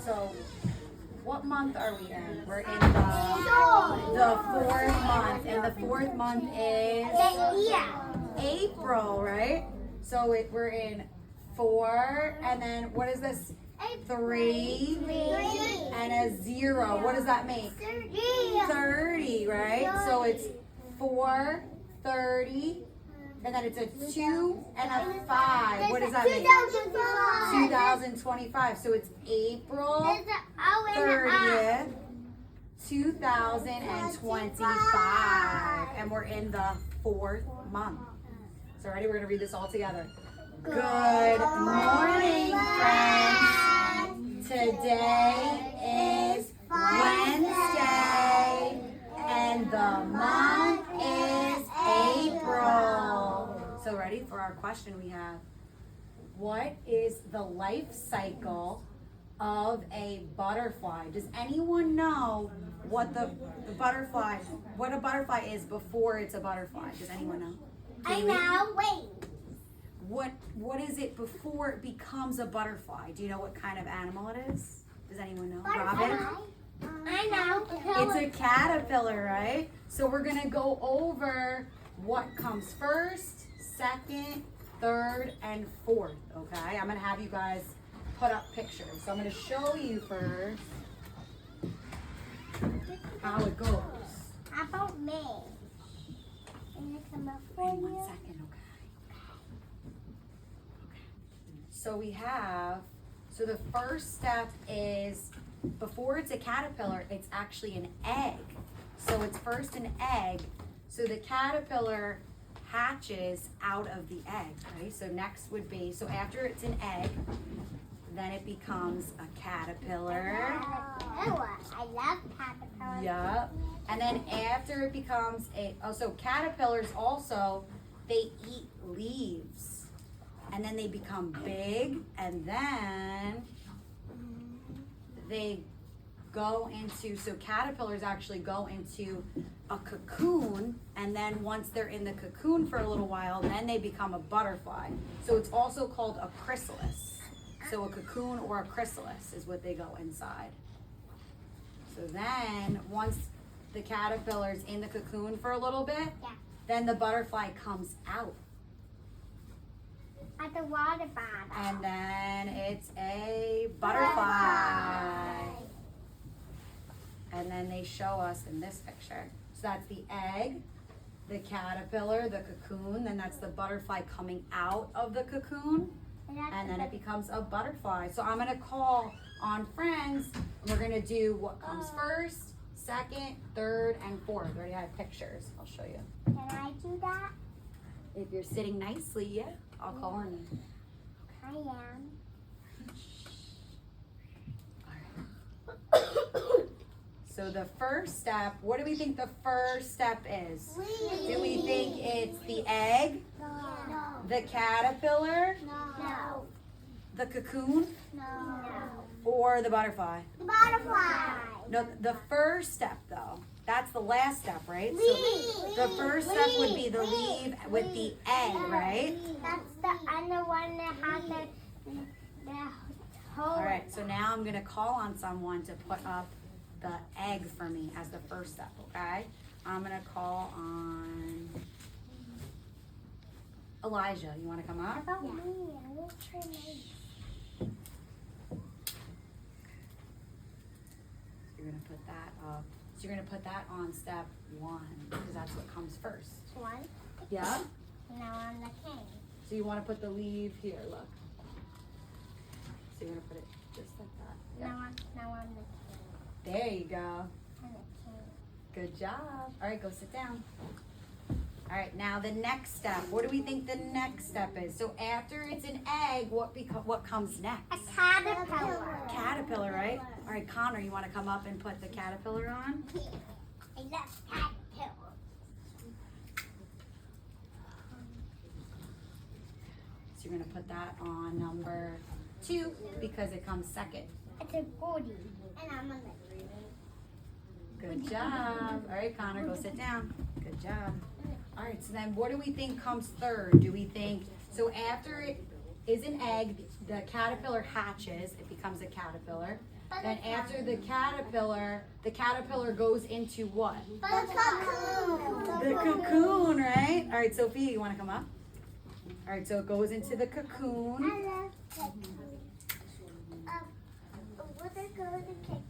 So what month are we in? We're in the fourth month, and the fourth month is April, right? So we're in 4, and then what is this? 3 and a 0. What does that make? 30, right? So it's 4, 30, and then it's a 2 and a 5. What does that make? 2025. So it's April 30th, 2025. And we're in the 4th month. So ready? We're going to read this all together. Good morning, friends. Today is Wednesday, and the month is April. So ready for our question we have. What is the life cycle of a butterfly? Does anyone know what a butterfly is before it's a butterfly? Does anyone know? I know. Wait. What is it before it becomes a butterfly? Do you know what kind of animal it is? Does anyone know? Robin? I know. It's a caterpillar, right? So we're gonna go over what comes first, second, third, and fourth, okay? I'm gonna have you guys put up pictures. So I'm gonna show you first how it goes. How about me? Can I come up for Wait 1 you? second, okay? So so the first step is, before it's a caterpillar, it's actually an egg. So it's first an egg. So the caterpillar hatches out of the egg, right? So next would be, so after it's an egg, then it becomes a caterpillar. Oh, I love caterpillars. Yup. And then after it becomes so caterpillars also, they eat leaves. And then they become big, and then they go into, so caterpillars actually go into a cocoon, and then once they're in the cocoon for a little while, then they become a butterfly. So it's also called a chrysalis. So a cocoon or a chrysalis is what they go inside. So then once the caterpillar's in the cocoon for a little bit, then the butterfly comes out. At the water bottle. And then it's a butterfly. And then they show us in this picture. So that's the egg, the caterpillar, the cocoon, then that's the butterfly coming out of the cocoon. And then it becomes a butterfly. So I'm gonna call on friends. And we're gonna do what comes first, second, third, and fourth. I already have pictures. I'll show you. Can I do that? If you're sitting nicely, yeah, I'll call on you. I am. So the first step, what do we think the first step is? Do we think it's the egg, No. the caterpillar, No. the cocoon, No. or the butterfly? The butterfly. No, the first step though, that's the last step, right? So Leaf. the first step would be the leaf with the egg, right? That's the other one that has the hole. All right, so now I'm gonna call on someone to put up the egg for me as the first step, okay? I'm gonna call on Elijah. You wanna come How up? about me? I will try my. You're gonna put that up. So you're gonna put that on step 1, because that's what comes first. One. Yeah? Now I'm the king. So you wanna put the leaf here, look. So you're gonna put it just like that. Yeah. Now I'm the king. There you go. I'm the king. Good job. All right, go sit down. All right, now the next step. What do we think the next step is? So after it's an egg, what comes next? A caterpillar. Caterpillar, right? All right, Connor, you want to come up and put the caterpillar on? I love caterpillar. So you're going to put that on number 2 because it comes second. It's a goodie. And I'm on the Good job. All right, Connor, go sit down. Good job. All right, so then what do we think comes third? Do we think, so after is an egg. The caterpillar hatches. It becomes a caterpillar. Then after the caterpillar goes into what? The cocoon. The cocoon, right? All right, Sophia, you want to come up? All right, so it goes into the cocoon. I love cocoon. Would I go to cocoon?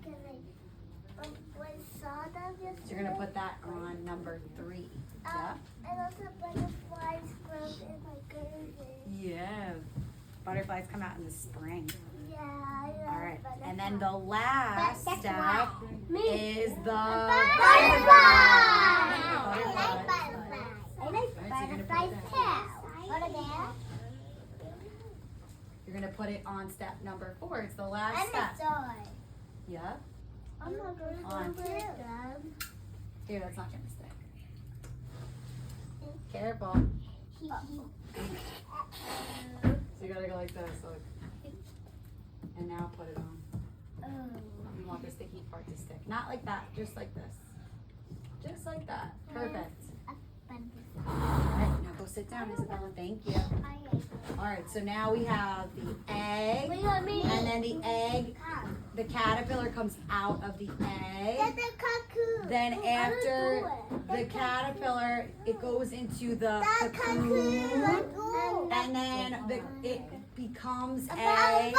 Because I saw them yesterday. So you're gonna put that on number 3. Yeah. And also butterflies grow in my garden. Yeah. Butterflies come out in the spring. Yeah, I love All right, butterflies. and then the last That's step why. is the Butterflies. I like butterflies. butterflies. I like Alright, so you're gonna put butterflies that- too. What about? You're gonna put it on step number 4. It's the last I'm step. a toy. Yeah. I'm not going to On. go with them. Here, that's not gonna stick. Careful. So you gotta go like this. Look. And now put it on. You want the sticky part to stick. Not like that. Just like this. Just like that. Perfect. All right, now go sit down, Isabella. Thank you. All right, so now we have the egg, and then the egg, the caterpillar comes out of the egg. That's a cocoon. Then after the caterpillar, it goes into the cocoon, and then it becomes a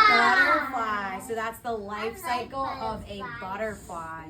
butterfly. So that's the life cycle of a butterfly.